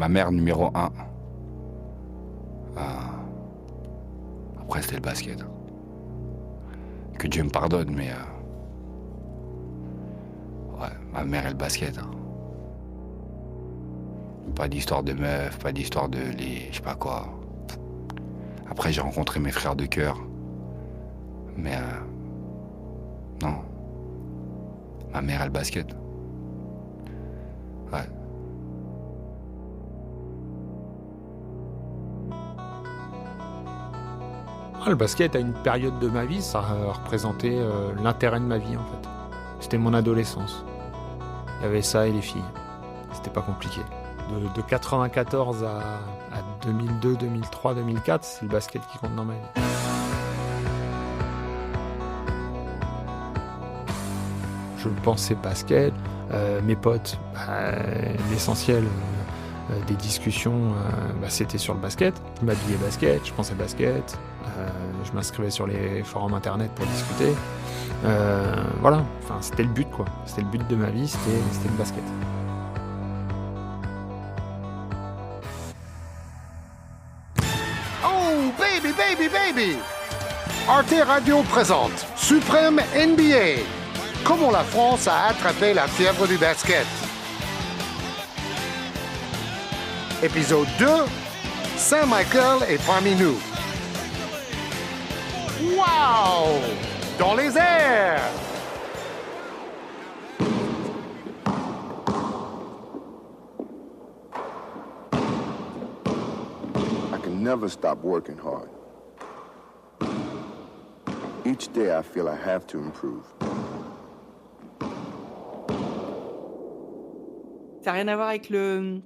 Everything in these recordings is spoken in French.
Ma mère, numéro 1. Après, c'était le basket. Que Dieu me pardonne, mais... Ouais, ma mère et le basket. Pas d'histoire de meuf, pas d'histoire de je sais pas quoi. Après, j'ai rencontré mes frères de cœur. Mais... non. Ma mère et le basket. Ouais. Le basket, à une période de ma vie, ça représentait l'intérêt de ma vie, en fait. C'était mon adolescence. Il y avait ça et les filles. C'était pas compliqué. De 94 à 2002, 2003, 2004, c'est le basket qui compte dans ma vie. Je pensais basket. Mes potes, l'essentiel des discussions, c'était sur le basket. Je m'habillais basket, je pensais basket. Je m'inscrivais sur les forums internet pour discuter. Voilà, enfin, c'était le but, quoi. C'était le but de ma vie, c'était le basket. Oh, baby, baby, baby! Arte Radio présente Suprême NBA. Comment la France a attrapé la fièvre du basket. Épisode 2, Saint-Michael est parmi nous. Wow! Dans les airs! I can never stop working hard. Each day I feel I have to improve. Ça n'a rien à voir avec le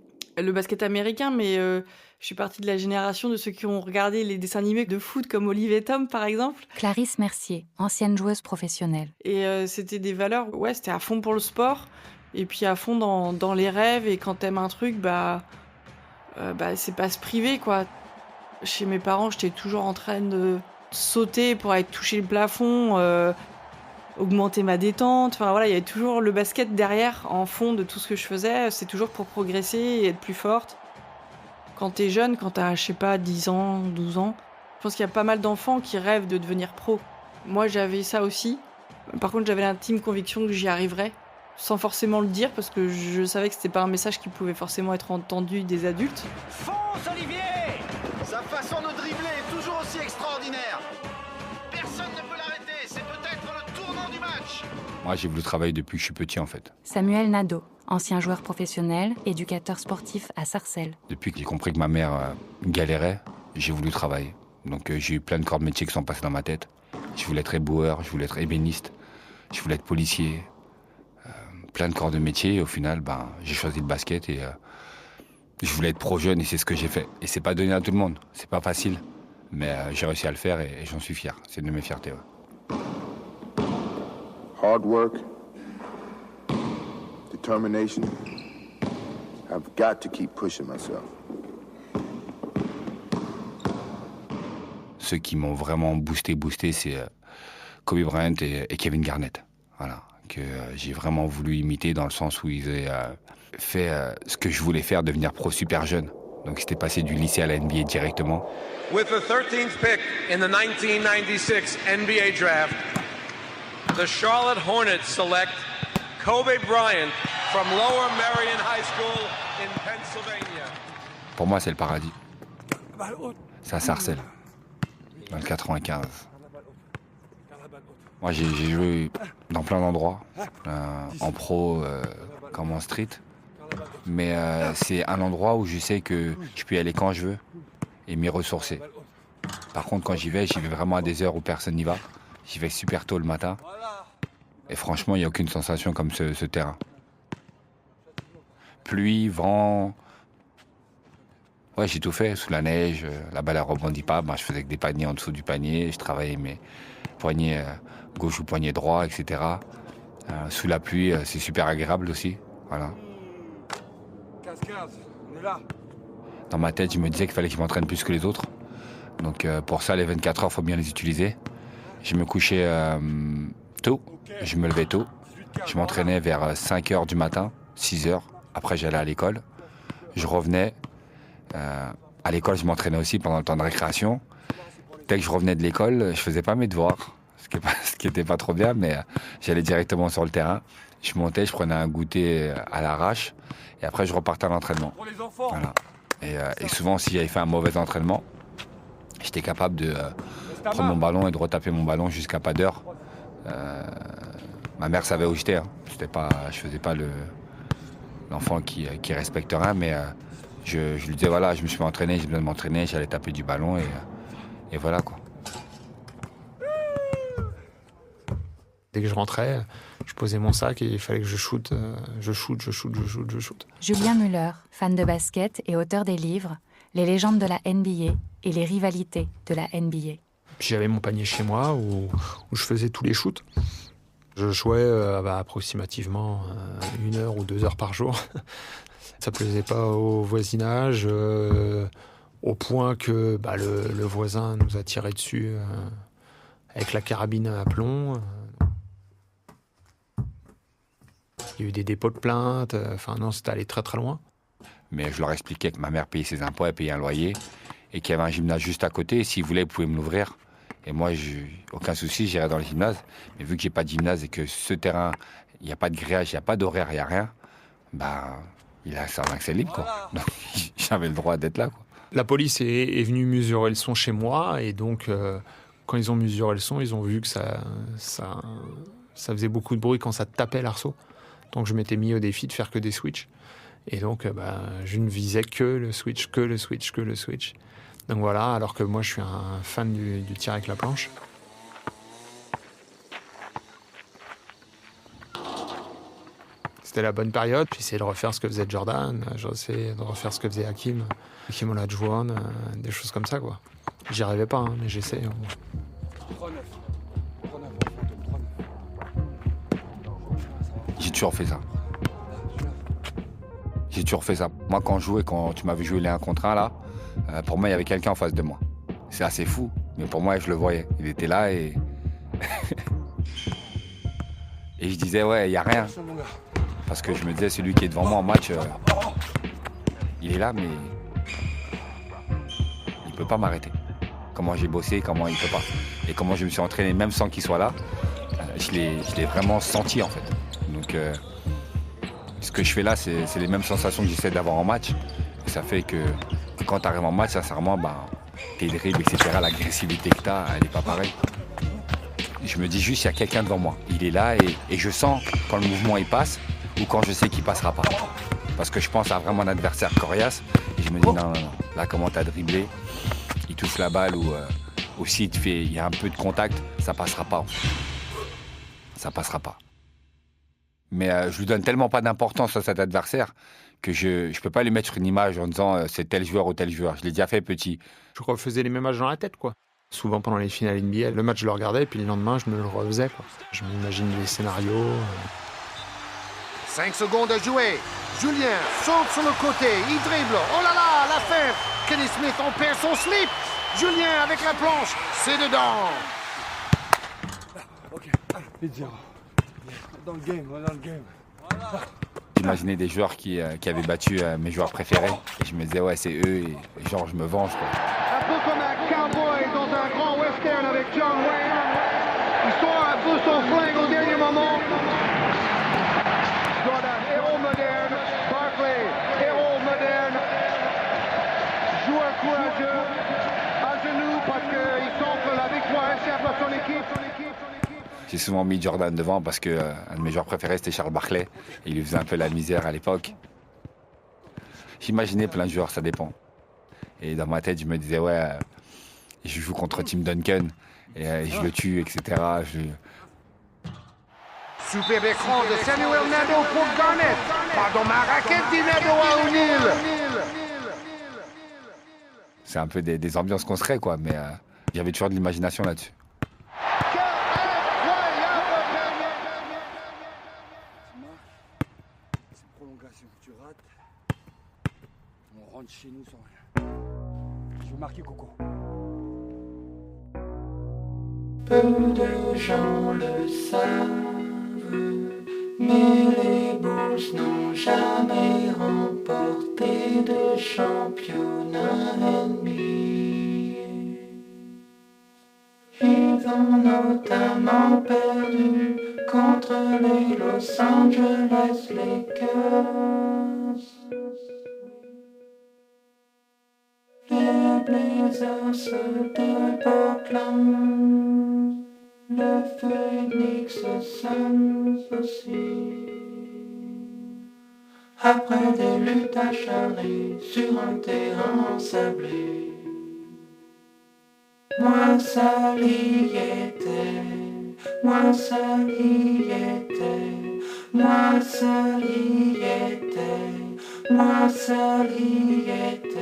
basket américain, mais je suis partie de la génération de ceux qui ont regardé les dessins animés de foot comme Olive et Tom, par exemple. Clarisse Mercier, ancienne joueuse professionnelle. Et c'était des valeurs, ouais, c'était à fond pour le sport, et puis à fond dans les rêves, et quand t'aimes un truc, c'est pas se priver, quoi. Chez mes parents, j'étais toujours en train de sauter pour aller toucher le plafond, augmenter ma détente. Enfin voilà, il y avait toujours le basket derrière, en fond de tout ce que je faisais. C'est toujours pour progresser et être plus forte. Quand t'es jeune, quand t'as, 10 ans, 12 ans, je pense qu'il y a pas mal d'enfants qui rêvent de devenir pro. Moi, j'avais ça aussi. Par contre, j'avais l'intime conviction que j'y arriverais, sans forcément le dire, parce que je savais que c'était pas un message qui pouvait forcément être entendu des adultes. Fonce, Olivier! Sa façon de dribbler est toujours aussi extraordinaire. Personne ne peut l'arrêter, c'est peut-être le tournant du match. Moi, j'ai voulu travailler depuis que je suis petit, en fait. Samuel Nadeau, ancien joueur professionnel, éducateur sportif à Sarcelles. Depuis que j'ai compris que ma mère galérait, j'ai voulu travailler. Donc j'ai eu plein de corps de métier qui sont passés dans ma tête. Je voulais être éboueur, je voulais être ébéniste, je voulais être policier. Plein de corps de métier, et au final, j'ai choisi le basket et je voulais être pro jeune et c'est ce que j'ai fait. Et c'est pas donné à tout le monde, c'est pas facile. Mais j'ai réussi à le faire et j'en suis fier. C'est une de mes fiertés. Ouais. Hard work, determination. I've got to keep pushing myself. Ceux qui m'ont vraiment boosté, c'est Kobe Bryant et Kevin Garnett. Voilà, que j'ai vraiment voulu imiter dans le sens où ils avaient fait ce que je voulais faire, devenir pro super jeune. Donc c'était passé du lycée à la NBA directement. With the 13th pick in the 1996 NBA draft, the Charlotte Hornets select Kobe Bryant from Lower Merion High School in Pennsylvania. Pour moi, c'est le paradis. C'est à Sarcelles, dans le 95. Moi, j'ai joué dans plein d'endroits, en pro comme en street. Mais c'est un endroit où je sais que je peux y aller quand je veux et m'y ressourcer. Par contre, quand j'y vais vraiment à des heures où personne n'y va. J'y vais super tôt le matin. Et franchement, il n'y a aucune sensation comme ce terrain. Pluie, vent... Ouais, j'ai tout fait, sous la neige. La balle, elle rebondit pas. Je faisais que des paniers en dessous du panier. Je travaillais mes poignets gauche ou poignet droit, etc. Sous la pluie, c'est super agréable aussi. Voilà. 15, on est là. Dans ma tête, je me disais qu'il fallait que je m'entraîne plus que les autres. Donc pour ça, les 24 heures, il faut bien les utiliser. Je me couchais tôt, je me levais tôt. Je m'entraînais vers 5 heures du matin, 6 heures. Après, j'allais à l'école. je revenais. À l'école, je m'entraînais aussi pendant le temps de récréation. Dès que je revenais de l'école, je faisais pas mes devoirs, ce qui était pas trop bien, mais j'allais directement sur le terrain. Je montais, je prenais un goûter à l'arrache, et après je repartais à l'entraînement. Voilà. Et souvent, si j'avais fait un mauvais entraînement, j'étais capable de prendre mon ballon et de retaper mon ballon jusqu'à pas d'heure. Ma mère savait où j'étais. Hein. Je faisais pas l'enfant qui respecte rien, mais je lui disais voilà, je me suis entraîné, j'ai besoin de m'entraîner, j'allais taper du ballon et voilà quoi. Dès que je rentrais, je posais mon sac et il fallait que je shoote. Julien Muller, fan de basket et auteur des livres Les légendes de la NBA et les rivalités de la NBA. Puis j'avais mon panier chez moi où je faisais tous les shoots. Je jouais approximativement 1 heure ou 2 heures par jour. Ça plaisait pas au voisinage, au point que le voisin nous a tiré dessus avec la carabine à plomb. Il y a eu des dépôts de plaintes. Non, c'était allé très très loin. Mais je leur expliquais que ma mère payait ses impôts, elle payait un loyer, et qu'il y avait un gymnase juste à côté. Et s'ils voulaient, ils pouvaient me l'ouvrir. Et moi, aucun souci, j'irais dans le gymnase. Mais vu qu'il n'y a pas de gymnase et que ce terrain, il n'y a pas de grillage, il n'y a pas d'horaire, il n'y a rien, il a un accès libre, quoi. Donc, j'avais le droit d'être là, quoi. La police est venue mesurer le son chez moi. Et donc, quand ils ont mesuré le son, ils ont vu que ça faisait beaucoup de bruit quand ça tapait l'arceau. Donc, je m'étais mis au défi de faire que des switches. Et donc, je ne visais que le switch. Donc voilà, alors que moi, je suis un fan du tir avec la planche. C'était la bonne période. J'essayais de refaire ce que faisait Jordan. J'essayais de refaire ce que faisait Hakim Olajuwon, des choses comme ça, quoi. J'y arrivais pas, mais j'essayais. J'ai toujours fait ça. Moi, quand je jouais, quand tu m'avais joué les 1 contre 1, là, pour moi, il y avait quelqu'un en face de moi. C'est assez fou, mais pour moi, je le voyais. Il était là et... et je disais, ouais, il n'y a rien. Parce que je me disais, celui qui est devant moi en match, il est là, mais il ne peut pas m'arrêter. Comment j'ai bossé, comment il ne peut pas. Et comment je me suis entraîné, même sans qu'il soit là, je l'ai vraiment senti, en fait. Donc... ce que je fais là, c'est les mêmes sensations que j'essaie d'avoir en match. Et ça fait que quand tu arrives en match, sincèrement, tes dribbles, etc., l'agressivité que tu as, elle n'est pas pareille. Je me dis juste, il y a quelqu'un devant moi. Il est là et je sens quand le mouvement il passe ou quand je sais qu'il passera pas. Parce que je pense à vraiment un adversaire coriace. Et je me dis, non. Là, comment tu as dribblé, il touche la balle ou s'il il y a un peu de contact, ça passera pas. Ça passera pas. Mais je lui donne tellement pas d'importance à cet adversaire que je peux pas lui mettre une image en disant c'est tel joueur ou tel joueur. Je l'ai déjà fait petit. Je refaisais les mêmes matchs dans la tête, quoi. Souvent pendant les finales NBA, le match je le regardais et puis le lendemain je me le refaisais, quoi. Je m'imagine les scénarios. 5 secondes à jouer. Julien saute sur le côté, il dribble. Oh là là, la fin. Kenny Smith en perd son slip. Julien avec la planche, c'est dedans. Ok, dans le game. J'imaginais des joueurs qui avaient battu mes joueurs préférés. Et je me disais, ouais, c'est eux, et genre, je me venge, quoi. Un peu comme un cowboy dans un grand western avec John Wayne. Il sort un peu son flingue au dernier moment. Jordan, héros moderne. Barkley, héros moderne. Joueur courageux. À genoux parce qu'il sent que la victoire échappe à son équipe. J'ai souvent mis Jordan devant parce que un de mes joueurs préférés, c'était Charles Barkley. Et il lui faisait un peu la misère à l'époque. J'imaginais plein de joueurs, ça dépend. Et dans ma tête, je me disais, ouais, je joue contre Tim Duncan et je le tue, etc. Superbe écran de Samuel Nadeau pour Garnett. Pardon, ma raquette dit Nadeau à O'Neal. C'est un peu des ambiances qu'on se crée, quoi. Mais j'avais toujours de l'imagination là-dessus. Tu rates, on rentre chez nous sans rien. Je veux marquer Coco. Peu de gens le savent, mais les Bulls n'ont jamais remporté trophées de championnat NBA. Ils ont notamment perdu contre les Los Angeles Lakers. Les Blazers de Portland, le Phoenix Suns aussi. Après des luttes acharnées sur un terrain ensablé, moi seul y étais, moi seul y étais, moi seul y étais, moi seul y étais.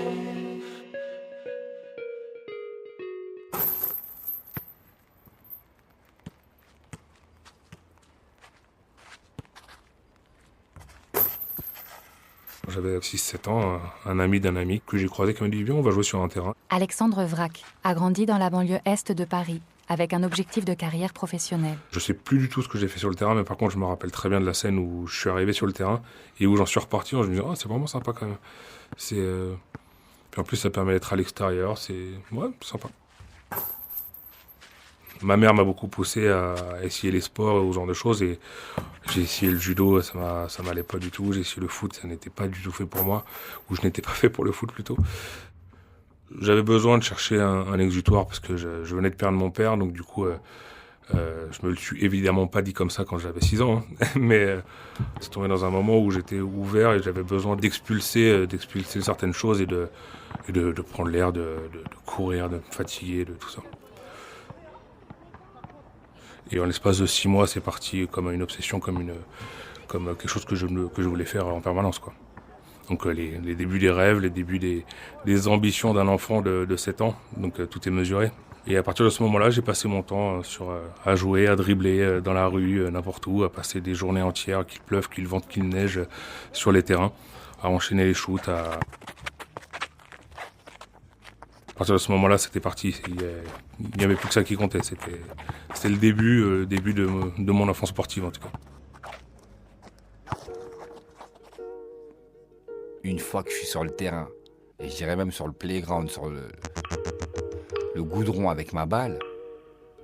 J'avais 6-7 ans, un ami d'un ami que j'ai croisé qui m'a dit « Viens, on va jouer sur un terrain ». Alexandre Vrac a grandi dans la banlieue est de Paris, avec un objectif de carrière professionnelle. Je sais plus du tout ce que j'ai fait sur le terrain, mais par contre je me rappelle très bien de la scène où je suis arrivé sur le terrain et où j'en suis reparti en me disant « Ah, c'est vraiment sympa quand même ». Puis en plus ça permet d'être à l'extérieur, c'est sympa. Ma mère m'a beaucoup poussé à essayer les sports ou ce genre de choses et j'ai essayé le judo, ça m'allait pas du tout. J'ai essayé le foot, ça n'était pas du tout fait pour moi, ou je n'étais pas fait pour le foot plutôt. J'avais besoin de chercher un exutoire parce que je venais de perdre mon père, donc du coup je me le suis évidemment pas dit comme ça quand j'avais 6 ans, hein. Mais c'est tombé dans un moment où j'étais ouvert et j'avais besoin d'expulser certaines choses et de prendre l'air, de courir, de me fatiguer, de tout ça. Et en l'espace de 6 mois, c'est parti comme une obsession, comme quelque chose que je voulais faire en permanence, quoi. Donc les débuts des rêves, les débuts des ambitions d'un enfant de 7 ans, donc tout est mesuré. Et à partir de ce moment-là, j'ai passé mon temps à jouer, à dribbler dans la rue, n'importe où, à passer des journées entières, qu'il pleuve, qu'il vente, qu'il neige, sur les terrains, à enchaîner les shoots, À partir de ce moment-là, c'était parti. Il n'y avait plus que ça qui comptait. C'était le début de mon enfance sportive, en tout cas. Une fois que je suis sur le terrain, et je dirais même sur le playground, sur le goudron avec ma balle,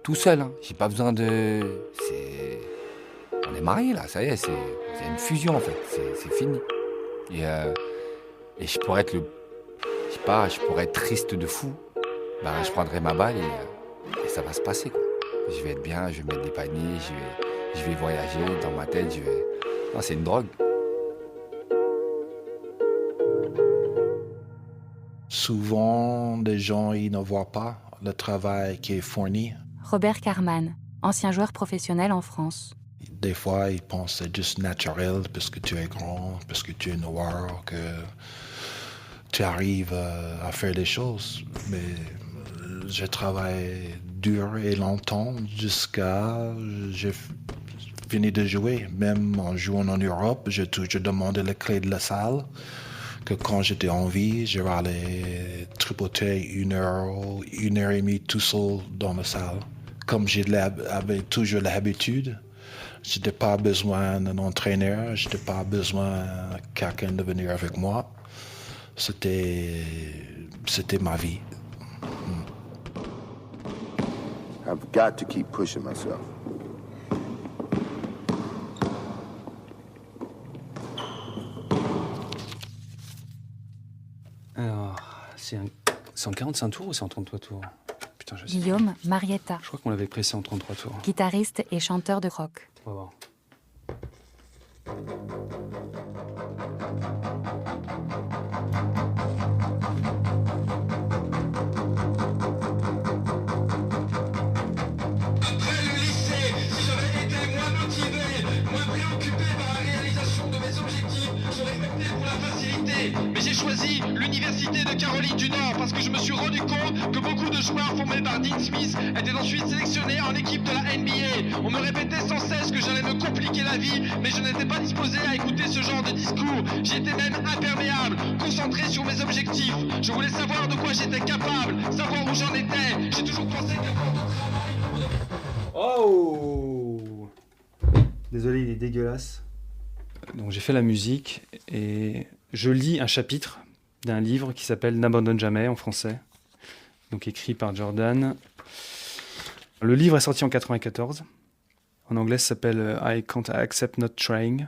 tout seul, hein, j'ai pas besoin de... On est mariés là, ça y est, c'est une fusion en fait, c'est fini. Et je pourrais être je pourrais être triste de fou, je prendrai ma balle et ça va se passer, quoi. Je vais être bien, je vais mettre des paniers, je vais voyager dans ma tête, Non, c'est une drogue. Souvent, les gens ils ne voient pas le travail qui est fourni. Robert Carman, ancien joueur professionnel en France. Des fois, ils pensent que c'est juste naturel parce que tu es grand, parce que tu es noir, que tu arrives à faire les choses. Mais je travaille dur et longtemps jusqu'à j'ai fini de jouer. Même en jouant en Europe, je demandais les clés de la salle. Que quand j'étais en vie, je vais aller tripoter 1 heure, 1 heure et demie tout seul dans la salle. Comme j'avais toujours l'habitude, je n'ai pas besoin d'un entraîneur, je n'ai pas besoin de quelqu'un de venir avec moi. C'était ma vie. I've got to keep pushing myself. Alors, c'est en 45 tours ou c'est en 33 tours? Putain, je sais. Guillaume Marietta. Je crois qu'on l'avait pressé en 33 tours. Guitariste et chanteur de rock. On va voir. Mais j'ai choisi l'université de Caroline du Nord parce que je me suis rendu compte que beaucoup de joueurs formés par Dean Smith étaient ensuite sélectionnés en équipe de la NBA. On me répétait sans cesse que j'allais me compliquer la vie, mais je n'étais pas disposé à écouter ce genre de discours. J'étais même imperméable, concentré sur mes objectifs. Je voulais savoir de quoi j'étais capable, savoir où j'en étais. J'ai toujours pensé qu'avoir de travail... Oh! Désolé, il est dégueulasse. Donc j'ai fait la musique et Je lis un chapitre d'un livre qui s'appelle « N'abandonne jamais » en français, donc écrit par Jordan. Le livre est sorti en 1994. En anglais, ça s'appelle « I Can't Accept Not Trying ».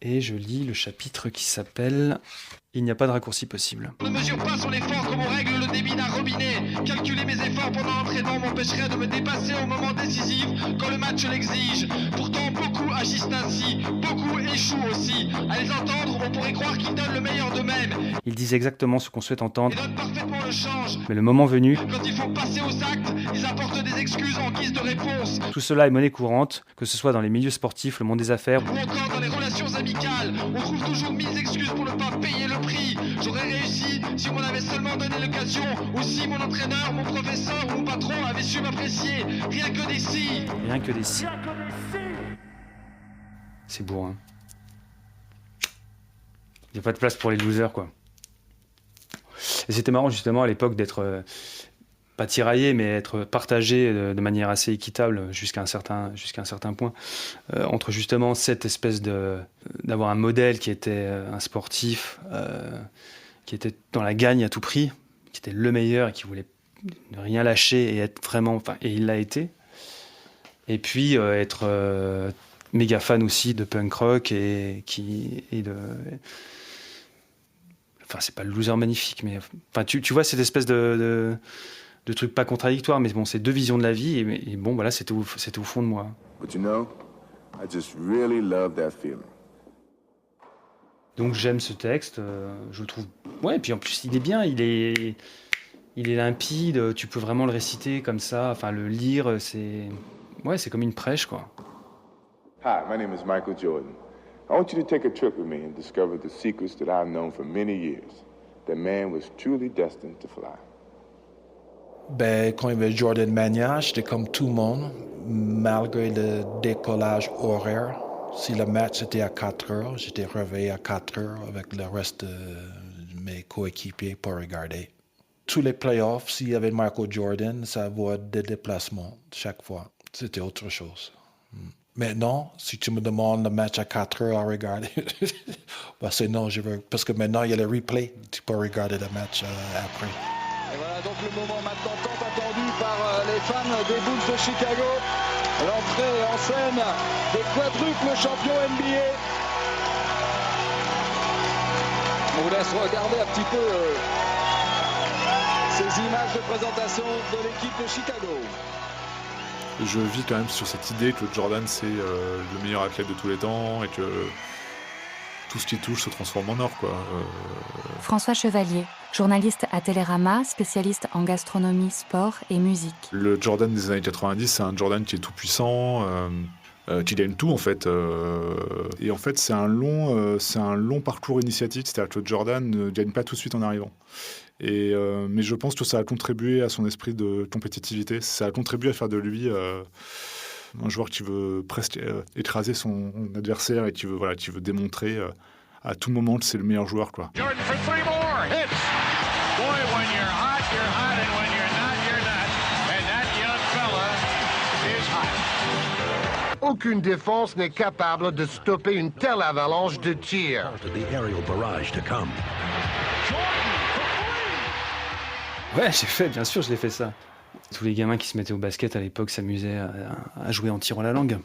Et je lis le chapitre qui s'appelle « Il n'y a pas de raccourci possible ». Ne mesure pas son effort comme on règle le débit d'un robinet. Calculer mes efforts pendant l'entraînement m'empêcherait de me dépasser au moment décisif quand le match l'exige. Pourtant, beaucoup agissent ainsi, beaucoup échouent aussi. À les entendre, on pourrait croire qu'ils donnent le meilleur d'eux-mêmes. Ils disent exactement ce qu'on souhaite entendre. Ils donnent parfaitement le change. Mais le moment venu, Quand il faut passer aux actes, ils apportent des excuses en guise de réponse. tout cela est monnaie courante, que ce soit dans les milieux sportifs, le monde des affaires Ou encore dans les relations amicales, on trouve toujours 1000 excuses pour ne pas payer le prix. J'aurais réussi si on m'avait seulement donné l'occasion, ou si mon entraîneur, mon professeur ou mon patron avait su m'apprécier. Rien que des si. Rien que des si. C'est bourrin. Il n'y a pas de place pour les losers, quoi. Et c'était marrant, justement, à l'époque, d'être pas tiraillé, mais être partagé de manière assez équitable jusqu'à un certain point, entre justement cette espèce d'avoir un modèle qui était un sportif, qui était dans la gagne à tout prix, qui était le meilleur et qui voulait ne rien lâcher et être vraiment, et il l'a été. Et puis être méga fan aussi de punk rock et de... Enfin, c'est pas le loser magnifique, mais enfin, tu vois cette espèce de truc pas contradictoire, mais bon, c'est deux visions de la vie, et bon, voilà, c'était au fond de moi. But you know, I just really love that feeling. Donc j'aime ce texte, je le trouve... Ouais, et puis en plus, il est bien, il est limpide, tu peux vraiment le réciter comme ça, enfin, le lire, c'est... Ouais, c'est comme une prêche, quoi. Hi, my name is Michael Jordan. I want you to take a trip with me and discover the secrets that I've known for many years. That man was truly destined to fly. Ben, quand il y avait Jordan Mania, j'étais comme tout le monde, malgré le décollage horaire. Si le match était à 4 heures, j'étais réveillé à 4 heures avec le reste de mes coéquipiers pour regarder. Tous les playoffs, s'il y avait Michael Jordan, ça vaut des déplacements chaque fois. C'était autre chose. Maintenant, si tu me demandes le match à 4 heures à regarder, ben c'est non, je veux, parce que maintenant il y a le replay, tu peux regarder le match après. Et voilà donc le moment maintenant tant attendu par les fans des Bulls de Chicago. L'entrée en scène des quadruples champions NBA. On vous laisse regarder un petit peu ces images de présentation de l'équipe de Chicago. Je vis quand même sur cette idée que Jordan c'est le meilleur athlète de tous les temps et que tout ce qui touche se transforme en or, quoi. François Chevalier, journaliste à Télérama, spécialiste en gastronomie, sport et musique. Le Jordan des années 90, c'est un Jordan qui est tout puissant, qui gagne tout en fait. Et en fait, c'est un long parcours initiatique, c'est-à-dire que Jordan ne gagne pas tout de suite en arrivant. Mais je pense que ça a contribué à son esprit de compétitivité. Ça a contribué à faire de lui un joueur qui veut presque écraser son adversaire et qui veut démontrer à tout moment que c'est le meilleur joueur, quoi. Jordan for three more hits. Boy, when you're hot, and when you're not, you're not. And that young fella is hot. Aucune défense n'est capable de stopper une telle avalanche de tirs. The aerial barrage to come. Ouais, bien sûr, je l'ai fait ça. Tous les gamins qui se mettaient au basket à l'époque s'amusaient à jouer en tirant la langue,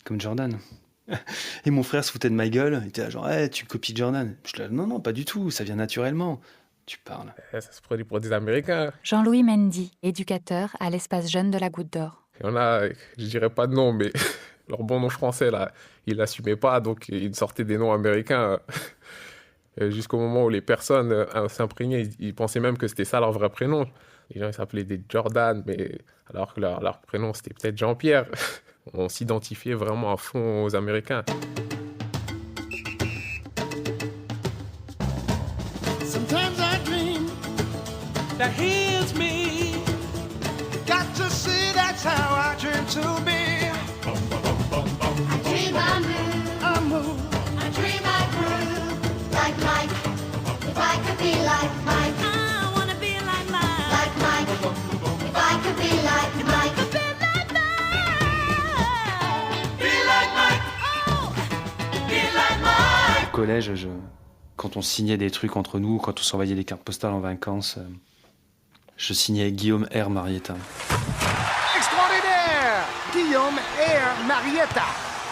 comme Jordan. Et mon frère se foutait de ma gueule, il était là genre hey, « tu copies Jordan ?» Je dis « Non, pas du tout, ça vient naturellement. » Tu parles. Ça se produit pour des Américains. Jean-Louis Mendy, éducateur à l'espace jeune de la Goutte d'Or. Il y en a, je dirais pas de nom, mais leur bon nom français, là, ils l'assumaient pas, donc ils sortaient des noms américains. Jusqu'au moment où les personnes s'imprégnaient, ils pensaient même que c'était ça leur vrai prénom. Les gens ils s'appelaient des Jordan, mais alors que leur prénom c'était peut-être Jean-Pierre. On s'identifiait vraiment à fond aux Américains. Sometimes I dream that he is me. Got to see that's how I dream to be. I dream I move. I dream I groove. Like Mike, if I could be like Mike. I wanna be like Mike. Like Mike, if I could be like Mike. Au collège, quand on signait des trucs entre nous, quand on s'envoyait des cartes postales en vacances, je signais Guillaume R. Marietta. Extraordinaire! Guillaume R. Marietta.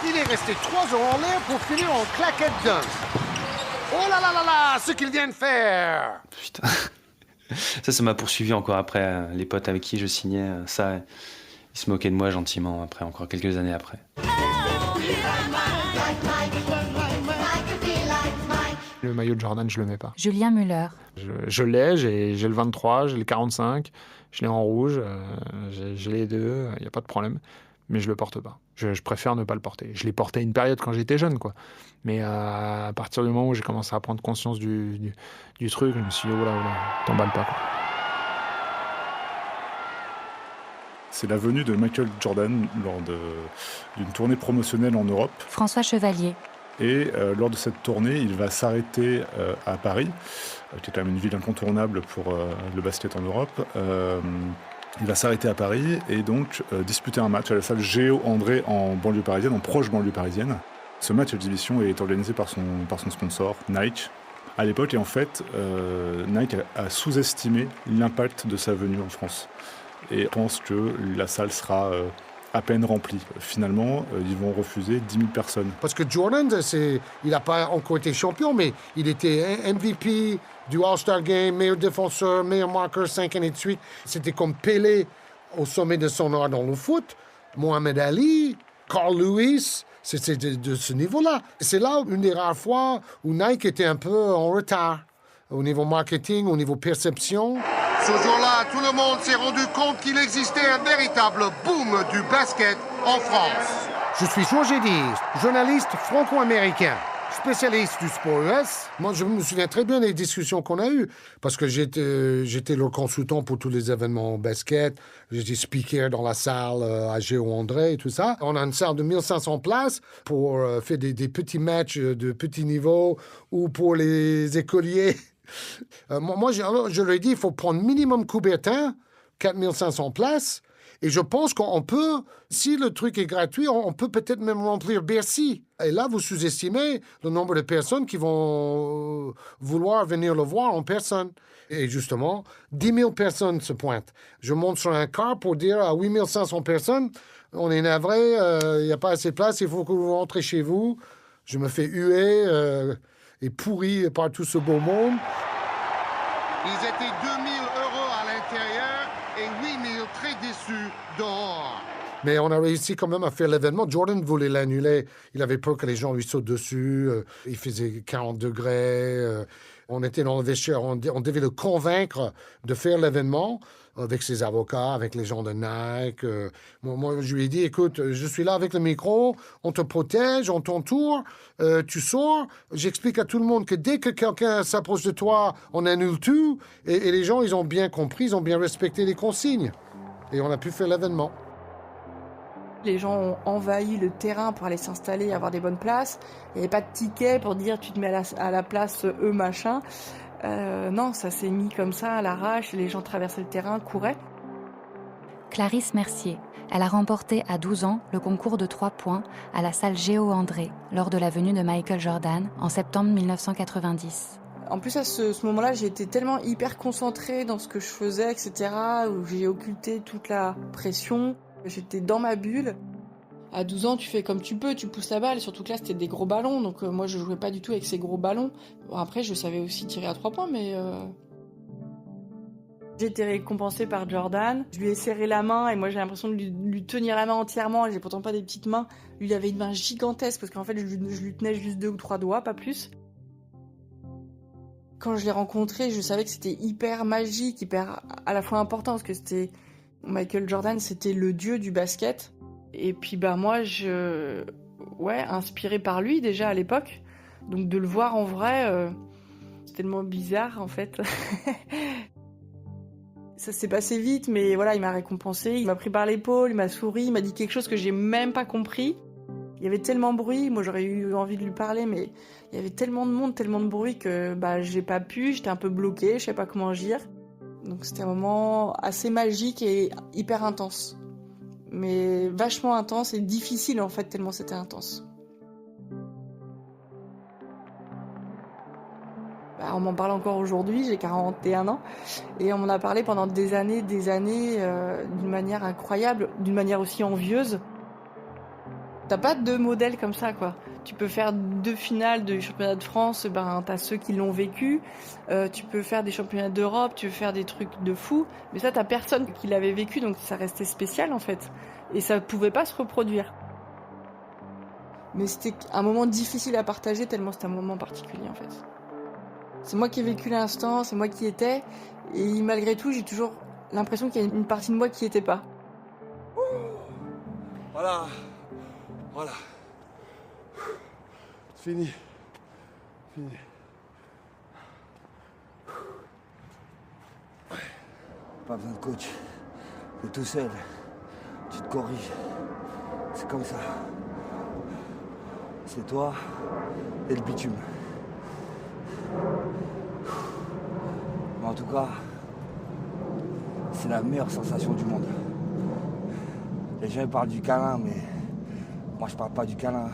Il est resté 3 ans en l'air pour finir en claquette dunk. Oh là là là là, ce qu'il vient de faire! Putain. Ça m'a poursuivi encore après. Les potes avec qui je signais, ça, ils se moquaient de moi gentiment après, encore quelques années après. Le maillot de Jordan, je le mets pas. Julien Muller. Je l'ai, j'ai le 23, j'ai le 45, je l'ai en rouge, j'ai les deux, il n'y a pas de problème. Mais je le porte pas. Je préfère ne pas le porter. Je l'ai porté à une période quand j'étais jeune, quoi. Mais à partir du moment où j'ai commencé à prendre conscience du truc, je me suis dit, oula, t'emballes pas, quoi. C'est la venue de Michael Jordan lors d'une tournée promotionnelle en Europe. François Chevalier. Et lors de cette tournée, il va s'arrêter à Paris, qui est quand même une ville incontournable pour le basket en Europe. Il va s'arrêter à Paris et donc disputer un match à la salle Géo André en banlieue parisienne, en proche banlieue parisienne. Ce match d'exhibition est organisé par son sponsor, Nike, à l'époque. Et en fait, Nike a sous-estimé l'impact de sa venue en France. Et pense que la salle sera à peine remplie. Finalement, ils vont refuser 10 000 personnes. Parce que Jordan, il n'a pas encore été champion, mais il était MVP du All-Star Game, meilleur défenseur, meilleur marqueur 5 années de suite. C'était comme Pelé au sommet de son art dans le foot. Mohamed Ali, Carl Lewis, c'était de ce niveau-là. C'est là une des rares fois où Nike était un peu en retard au niveau marketing, au niveau perception. Ce jour-là, tout le monde s'est rendu compte qu'il existait un véritable boom du basket en France. Je suis Georges Edis, journaliste franco-américain, spécialiste du sport US. Moi, je me souviens très bien des discussions qu'on a eues, parce que j'étais leur consultant pour tous les événements basket. J'étais speaker dans la salle à Géo André et tout ça. On a une salle de 1500 places pour faire des petits matchs de petit niveau ou pour les écoliers. Moi, je leur ai dit, il faut prendre minimum Coubertin, 4500 places, et je pense qu'on peut, si le truc est gratuit, on peut peut-être même remplir Bercy. Et là, vous sous-estimez le nombre de personnes qui vont vouloir venir le voir en personne. Et justement, 10 000 personnes se pointent. Je monte sur un car pour dire à 8 500 personnes, on est navré, il n'y a pas assez de place, il faut que vous rentrez chez vous. Je me fais huer et pourri par tout ce beau monde. Ils étaient 2 000 heureux à l'intérieur et 8 000 très déçus dehors. Mais on a réussi quand même à faire l'événement. Jordan voulait l'annuler. Il avait peur que les gens lui sautent dessus. Il faisait 40 degrés. On était dans le vestiaire. On devait le convaincre de faire l'événement avec ses avocats, avec les gens de Nike. Moi, je lui ai dit, écoute, je suis là avec le micro. On te protège, on t'entoure. Tu sors. J'explique à tout le monde que dès que quelqu'un s'approche de toi, on annule tout. Et les gens, ils ont bien compris, ils ont bien respecté les consignes. Et on a pu faire l'événement. Les gens ont envahi le terrain pour aller s'installer, avoir des bonnes places. Il n'y avait pas de ticket pour dire tu te mets à la place eux machin. Non, ça s'est mis comme ça à l'arrache. Les gens traversaient le terrain, couraient. Clarisse Mercier. Elle a remporté à 12 ans le concours de 3 points à la salle Géo André lors de la venue de Michael Jordan en septembre 1990. En plus, à ce moment-là, j'ai été tellement hyper concentrée dans ce que je faisais, etc., où j'ai occulté toute la pression. J'étais dans ma bulle. À 12 ans, tu fais comme tu peux, tu pousses la balle. Surtout que là, c'était des gros ballons. Donc moi, je jouais pas du tout avec ces gros ballons. Bon, après, je savais aussi tirer à 3 points, mais... J'ai été récompensée par Jordan. Je lui ai serré la main et moi, j'ai l'impression de lui tenir la main entièrement. J'ai pourtant pas des petites mains. Lui, il avait une main gigantesque parce qu'en fait, je lui tenais juste 2 ou 3 doigts, pas plus. Quand je l'ai rencontré, je savais que c'était hyper magique, hyper à la fois important parce que c'était... Michael Jordan, c'était le dieu du basket. Et puis moi, inspirée par lui déjà à l'époque. Donc de le voir en vrai, c'est tellement bizarre en fait. Ça s'est passé vite, mais voilà, il m'a récompensé. Il m'a pris par l'épaule, il m'a souri, il m'a dit quelque chose que j'ai même pas compris. Il y avait tellement de bruit, moi j'aurais eu envie de lui parler, mais il y avait tellement de monde, tellement de bruit que j'ai pas pu, j'étais un peu bloquée, je savais pas comment agir. Donc c'était un moment assez magique et hyper intense. Mais vachement intense et difficile en fait, tellement c'était intense. On m'en parle encore aujourd'hui, j'ai 41 ans, et on m'en a parlé pendant des années, d'une manière incroyable, d'une manière aussi envieuse. T'as pas de modèle comme ça, quoi. Tu peux faire 2 finales de championnat de France, t'as ceux qui l'ont vécu. Tu peux faire des championnats d'Europe, tu peux faire des trucs de fou, mais ça, t'as personne qui l'avait vécu, donc ça restait spécial, en fait. Et ça pouvait pas se reproduire. Mais c'était un moment difficile à partager, tellement c'était un moment particulier, en fait. C'est moi qui ai vécu l'instant, c'est moi qui étais, et malgré tout, j'ai toujours l'impression qu'il y a une partie de moi qui était pas. Voilà. Fini. Pas besoin de coach. T'es tout seul. Tu te corriges. C'est comme ça. C'est toi et le bitume. Mais en tout cas, c'est la meilleure sensation du monde. Les gens ils parlent du câlin, mais moi je parle pas du câlin.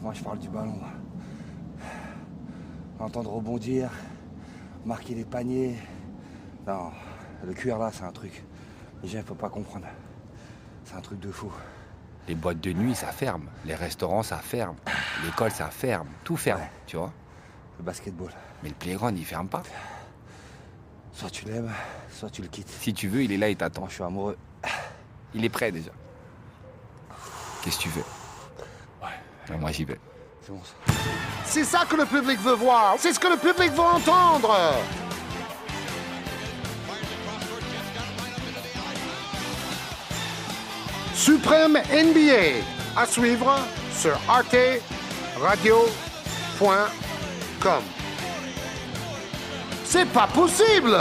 Moi je parle du ballon. Entendre rebondir, marquer les paniers. Non, le cuir là c'est un truc. Les gens ils peuvent pas comprendre. C'est un truc de fou. Les boîtes de nuit, ça ferme. Les restaurants, ça ferme. L'école, ça ferme. Tout ferme, tu vois. Le basketball. Mais le playground, il ferme pas. Soit tu l'aimes, soit tu le quittes. Si tu veux, il est là, il t'attend. Je suis amoureux. Il est prêt déjà. Qu'est-ce que tu fais? Ouais. Moi, j'y vais. C'est bon ça. C'est ça que le public veut voir. C'est ce que le public veut entendre. Suprême NBA, à suivre sur arteradio.com. C'est pas possible!